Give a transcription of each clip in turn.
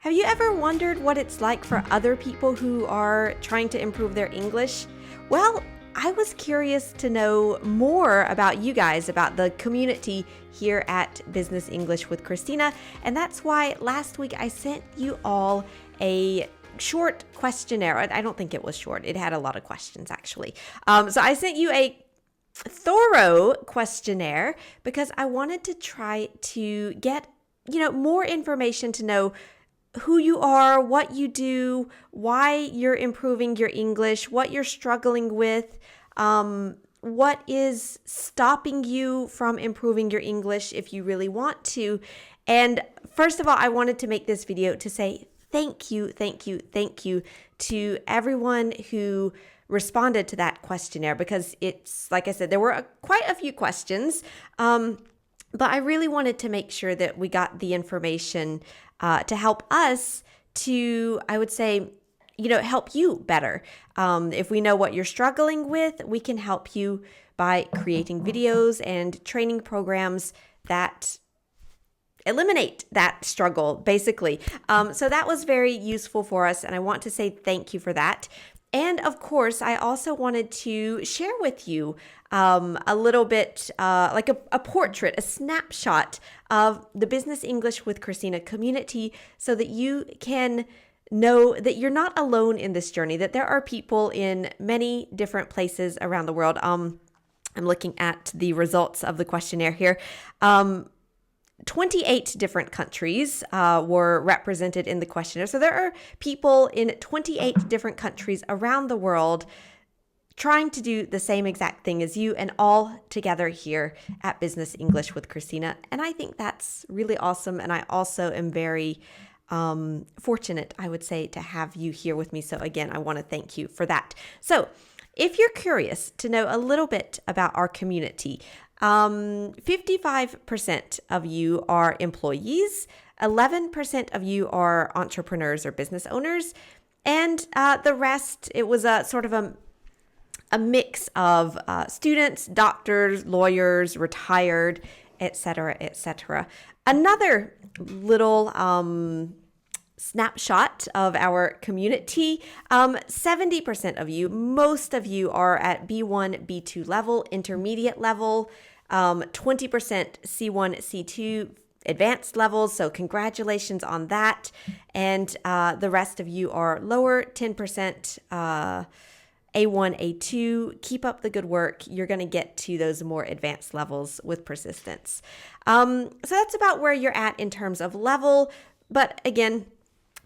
Have you ever wondered what it's like for other people who are trying to improve their English? Well, I was curious to know more about you guys, about the community here at Business English with Christina, and that's why last week I sent you all a short questionnaire. I don't think it was short. It had a lot of questions, actually. So I sent you a thorough questionnaire because I wanted to try to get, more information to know who you are, what you do, why you're improving your English, what you're struggling with, what is stopping you from improving your English if you really want to. And first of all, I wanted to make this video to say thank you to everyone who responded to that questionnaire, because it's, like I said, there were quite a few questions, but I really wanted to make sure that we got the information to help us to, I would say, help you better. If we know what you're struggling with, we can help you by creating videos and training programs that eliminate that struggle, basically. So that was very useful for us, and I want to say thank you for that. And of course, I also wanted to share with you a little bit like a portrait, a snapshot of the Business English with Christina community, so that you can know that you're not alone in this journey, that there are people in many different places around the world. I'm looking at the results of the questionnaire here. 28 different countries were represented in the questionnaire. So there are people in 28 different countries around the world trying to do the same exact thing as you, and all together here at Business English with Christina. And I think that's really awesome. And I also am very fortunate, I would say, to have you here with me. So again, I want to thank you for that. So if you're curious to know a little bit about our community, 55% of you are employees, 11% of you are entrepreneurs or business owners, and the rest, it was a sort of a mix of students, doctors, lawyers, retired, etc., etc. Another little snapshot of our community, 70% of you, most of you are at B1, B2 level, intermediate level, 20% C1, C2, advanced levels, so congratulations on that. And the rest of you are lower, 10% A1, A2. Keep up the good work. You're going to get to those more advanced levels with persistence. So that's about where you're at in terms of level. But again,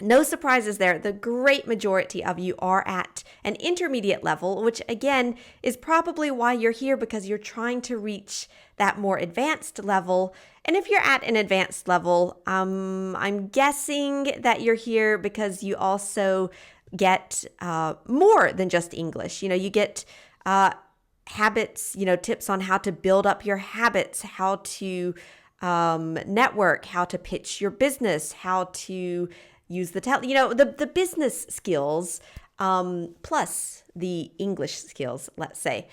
no surprises there. The great majority of you are at an intermediate level, which again is probably why you're here, because you're trying to reach that more advanced level. And if you're at an advanced level, I'm guessing that you're here because you also get more than just English. You get habits, tips on how to build up your habits, how to network, how to pitch your business, how to use the business skills, plus the English skills, let's say.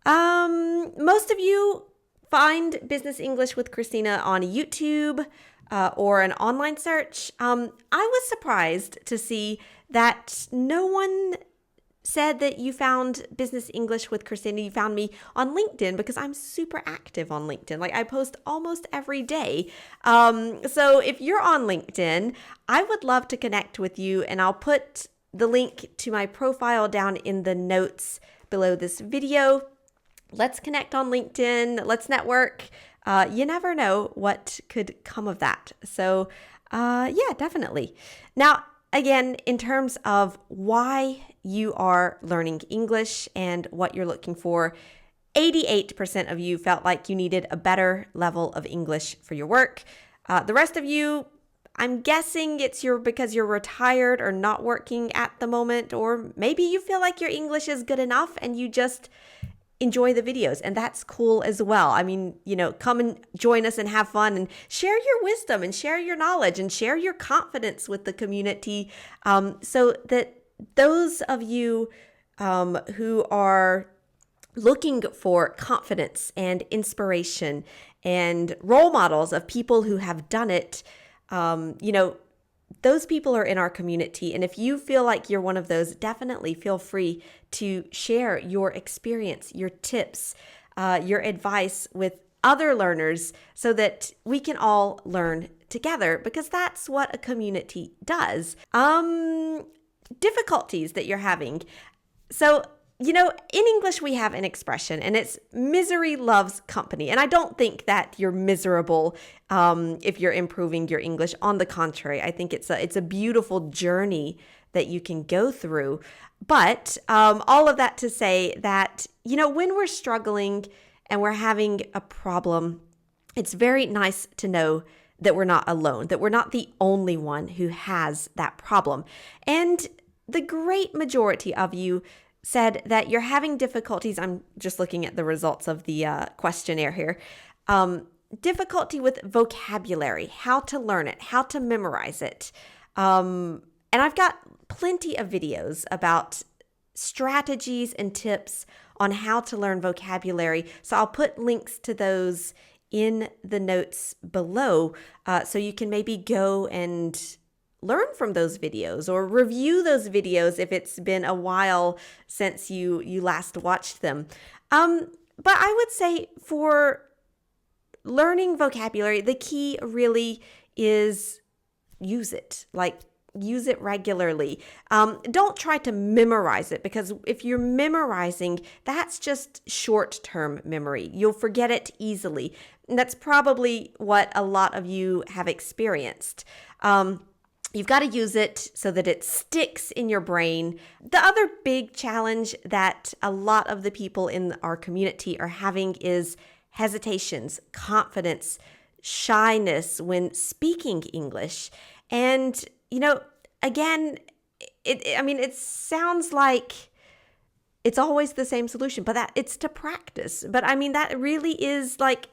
Most of you find Business English with Christina on YouTube or an online search. I was surprised to see that no one said that you found Business English with Christina. You found me on LinkedIn, because I'm super active on LinkedIn. Like, I post almost every day. So if you're on LinkedIn, I would love to connect with you, and I'll put the link to my profile down in the notes below this video. Let's connect on LinkedIn. Let's network. You never know what could come of that. So yeah, definitely. Now, again, in terms of why you are learning English and what you're looking for, 88% of you felt like you needed a better level of English for your work. The rest of you, I'm guessing it's because you're retired or not working at the moment, or maybe you feel like your English is good enough and you just enjoy the videos, and that's cool as well. I mean, come and join us and have fun and share your wisdom and share your knowledge and share your confidence with the community, so that those of you who are looking for confidence and inspiration and role models of people who have done it, those people are in our community. And if you feel like you're one of those, definitely feel free to share your experience, your tips, your advice with other learners so that we can all learn together, because that's what a community does. Difficulties that you're having. So, in English we have an expression, and it's misery loves company. And I don't think that you're miserable if you're improving your English. On the contrary, I think it's a beautiful journey that you can go through. But all of that to say that, when we're struggling and we're having a problem, it's very nice to know that we're not alone, that we're not the only one who has that problem. And the great majority of you said that you're having difficulties. I'm just looking at the results of the questionnaire here. Difficulty with vocabulary, how to learn it, how to memorize it. And I've got plenty of videos about strategies and tips on how to learn vocabulary. So I'll put links to those in the notes below, so you can maybe go and learn from those videos or review those videos if it's been a while since you last watched them. But I would say for learning vocabulary, the key really is use it. Use it regularly. Don't try to memorize it, because if you're memorizing, that's just short-term memory. You'll forget it easily. And that's probably what a lot of you have experienced. You've got to use it so that it sticks in your brain. The other big challenge that a lot of the people in our community are having is hesitations, confidence, shyness when speaking English. And again, it sounds like it's always the same solution, but that it's to practice. But that really is like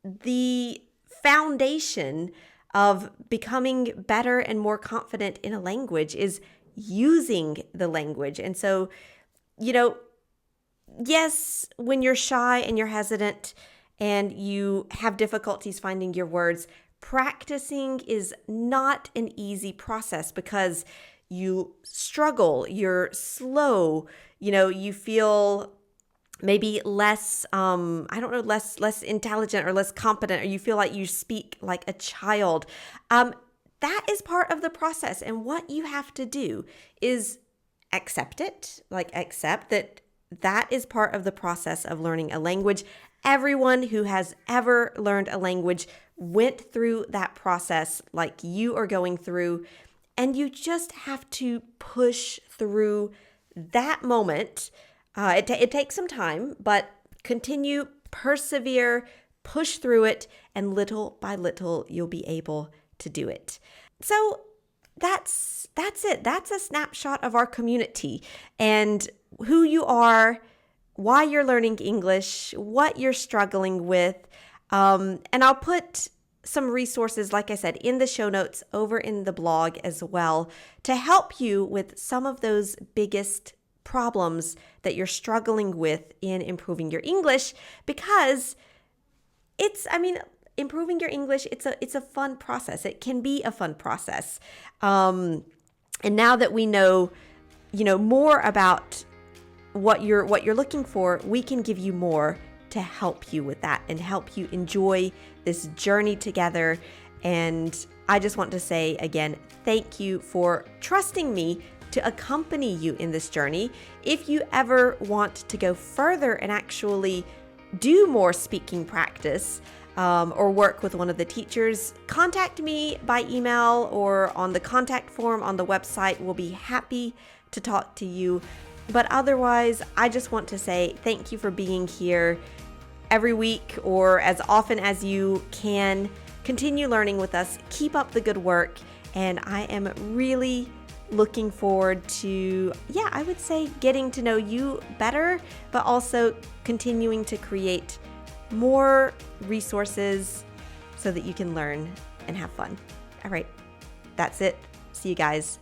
the foundation of becoming better and more confident in a language, is using the language. And so, yes, when you're shy and you're hesitant and you have difficulties finding your words, practicing is not an easy process, because you struggle, you're slow, you feel maybe less, less intelligent or less competent, or you feel like you speak like a child. That is part of the process. And what you have to do is accept it, accept that is part of the process of learning a language. Everyone who has ever learned a language went through that process like you are going through, and you just have to push through that moment. It takes some time, but continue, persevere, push through it, and little by little, you'll be able to do it. So that's it. That's a snapshot of our community and who you are, why you're learning English, what you're struggling with. And I'll put some resources, like I said, in the show notes over in the blog as well, to help you with some of those biggest problems that you're struggling with in improving your English, because improving your English, it's a fun process. It can be a fun process. And now that we know, more about what you're looking for, we can give you more to help you with that and help you enjoy this journey together. And I just want to say again, thank you for trusting me to accompany you in this journey. If you ever want to go further and actually do more speaking practice, or work with one of the teachers, contact me by email or on the contact form on the website. We'll be happy to talk to you. But otherwise, I just want to say thank you for being here every week or as often as you can. Continue learning with us. Keep up the good work. And I am really looking forward to, I would say getting to know you better, but also continuing to create more resources so that you can learn and have fun. All right, that's it. See you guys